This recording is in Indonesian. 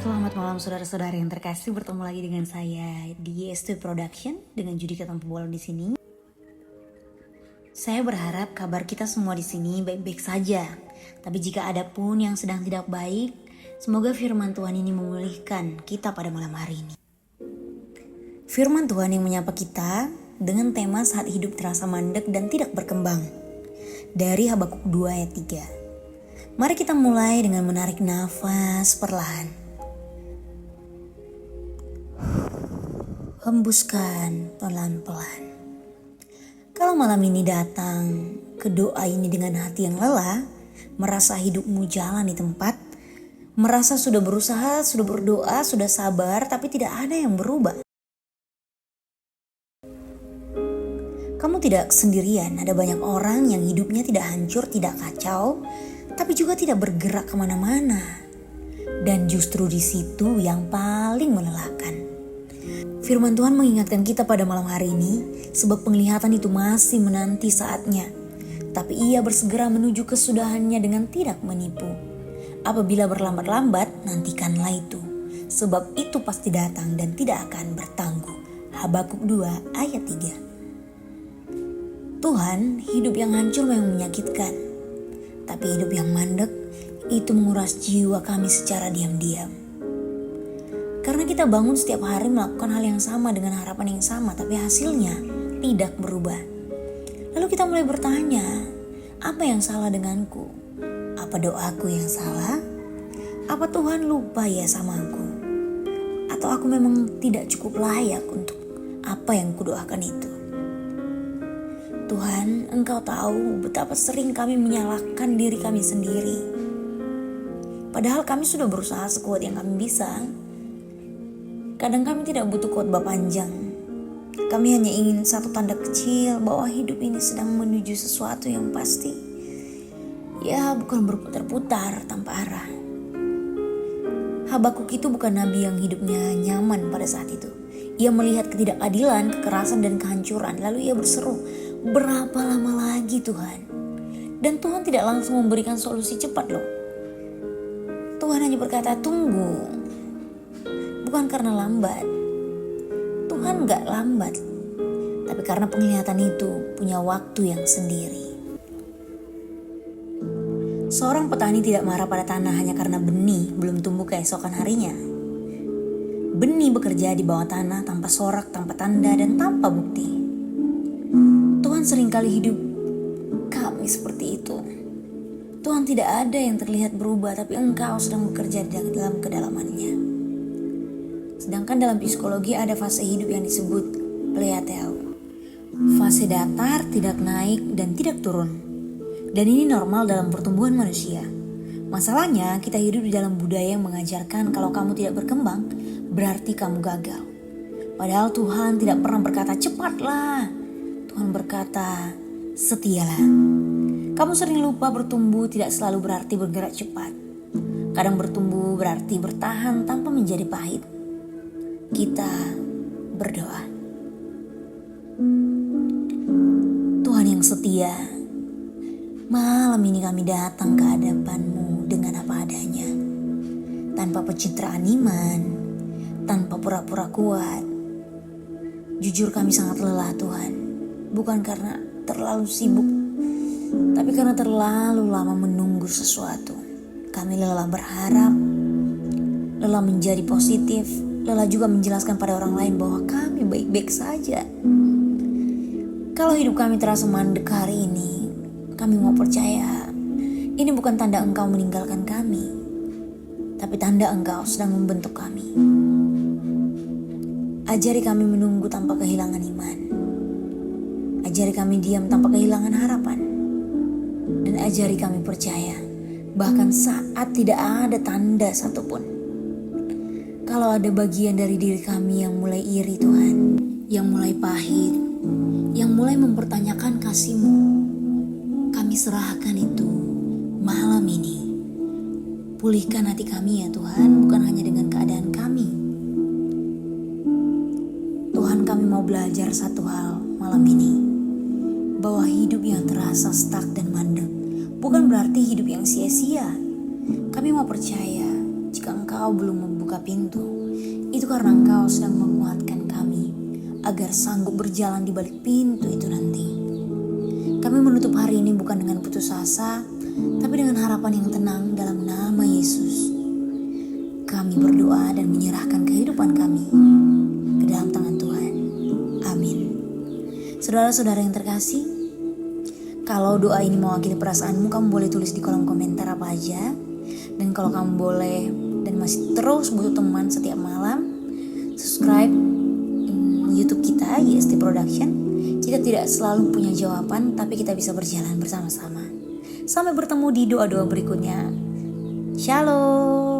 Selamat malam saudara-saudara yang terkasih, bertemu lagi dengan saya di YST Production dengan Judika Tanpa Bolong di sini. Saya berharap kabar kita semua di sini baik-baik saja. Tapi jika ada pun yang sedang tidak baik, semoga firman Tuhan ini memulihkan kita pada malam hari ini. Firman Tuhan yang menyapa kita dengan tema saat hidup terasa mandek dan tidak berkembang. Dari Habakuk 2 ayat 3. Mari kita mulai dengan menarik nafas perlahan. Hembuskan pelan-pelan. Kalau malam ini datang ke doa ini dengan hati yang lelah, merasa hidupmu jalan di tempat, merasa sudah berusaha, sudah berdoa, sudah sabar, tapi tidak ada yang berubah. Kamu tidak sendirian, ada banyak orang yang hidupnya tidak hancur, tidak kacau, tapi juga tidak bergerak kemana-mana. Dan justru di situ yang paling melelahkan. Firman Tuhan mengingatkan kita pada malam hari ini, sebab penglihatan itu masih menanti saatnya. Tapi ia bersegera menuju kesudahannya dengan tidak menipu. Apabila berlambat-lambat, nantikanlah itu. Sebab itu pasti datang dan tidak akan bertangguh. Habakuk 2 ayat 3. Tuhan, hidup yang hancur memang menyakitkan. Tapi hidup yang mandek, itu menguras jiwa kami secara diam-diam. Karena kita bangun setiap hari melakukan hal yang sama dengan harapan yang sama, tapi hasilnya tidak berubah. Lalu kita mulai bertanya, apa yang salah denganku? Apa doaku yang salah? Apa Tuhan lupa ya sama aku? Atau aku memang tidak cukup layak untuk apa yang kudoakan itu? Tuhan, Engkau tahu betapa sering kami menyalahkan diri kami sendiri. Padahal kami sudah berusaha sekuat yang kami bisa. Kadang kami tidak butuh khotbah panjang. Kami hanya ingin satu tanda kecil bahwa hidup ini sedang menuju sesuatu yang pasti. Ya, bukan berputar-putar tanpa arah. Habakuk itu bukan nabi yang hidupnya nyaman pada saat itu. Ia melihat ketidakadilan, kekerasan dan kehancuran. Lalu ia berseru, berapa lama lagi Tuhan? Dan Tuhan tidak langsung memberikan solusi cepat loh. Tuhan hanya berkata, tunggu. Bukan karena lambat. Tuhan gak lambat. Tapi karena penglihatan itu punya waktu yang sendiri. Seorang petani tidak marah pada tanah hanya karena benih belum tumbuh keesokan harinya. Benih bekerja di bawah tanah tanpa sorak, tanpa tanda, dan tanpa bukti. Tuhan seringkali hidup kami seperti itu. Tuhan tidak ada yang terlihat berubah, tapi Engkau sedang bekerja di dalam kedalamannya. Sedangkan dalam psikologi ada fase hidup yang disebut pleateo. Fase datar, tidak naik, dan tidak turun. Dan ini normal dalam pertumbuhan manusia. Masalahnya kita hidup di dalam budaya yang mengajarkan kalau kamu tidak berkembang, berarti kamu gagal. Padahal Tuhan tidak pernah berkata cepatlah. Tuhan berkata setialah. Kamu sering lupa bertumbuh tidak selalu berarti bergerak cepat. Kadang bertumbuh berarti bertahan tanpa menjadi pahit. Kita berdoa. Tuhan yang setia, malam ini kami datang ke hadapan-Mu dengan apa adanya. Tanpa pencitraan iman, tanpa pura-pura kuat. Jujur kami sangat lelah Tuhan. Bukan karena terlalu sibuk, tapi karena terlalu lama menunggu sesuatu. Kami lelah berharap, lelah menjadi positif, lelah juga menjelaskan pada orang lain bahwa kami baik-baik saja. Kalau hidup kami terasa mandek hari ini, kami mau percaya ini bukan tanda Engkau meninggalkan kami, tapi tanda Engkau sedang membentuk kami. Ajari kami menunggu tanpa kehilangan iman. Ajari kami diam tanpa kehilangan harapan. Dan ajari kami percaya bahkan saat tidak ada tanda satupun. Kalau ada bagian dari diri kami yang mulai iri Tuhan, yang mulai pahit, yang mulai mempertanyakan kasih-Mu, kami serahkan itu malam ini. Pulihkan hati kami ya Tuhan, bukan hanya dengan keadaan kami. Tuhan, kami mau belajar satu hal malam ini, bahwa hidup yang terasa stuck dan mandek bukan berarti hidup yang sia-sia. Kami mau percaya Jika engkau belum membuka pintu, itu karena engkau sedang menguatkan kami agar sanggup berjalan di balik pintu itu nanti. Kami menutup hari ini bukan dengan putus asa, tapi dengan harapan yang tenang dalam nama Yesus. Kami berdoa dan menyerahkan kehidupan kami ke dalam tangan Tuhan. Amin. Saudara-saudara yang terkasih, kalau doa ini mewakili perasaanmu, kamu boleh tulis di kolom komentar apa aja. Dan kalau kamu boleh dan masih terus butuh teman setiap malam, subscribe YouTube kita, YST Production. Kita tidak selalu punya jawaban, tapi kita bisa berjalan bersama-sama. Sampai bertemu di doa-doa berikutnya. Shalom.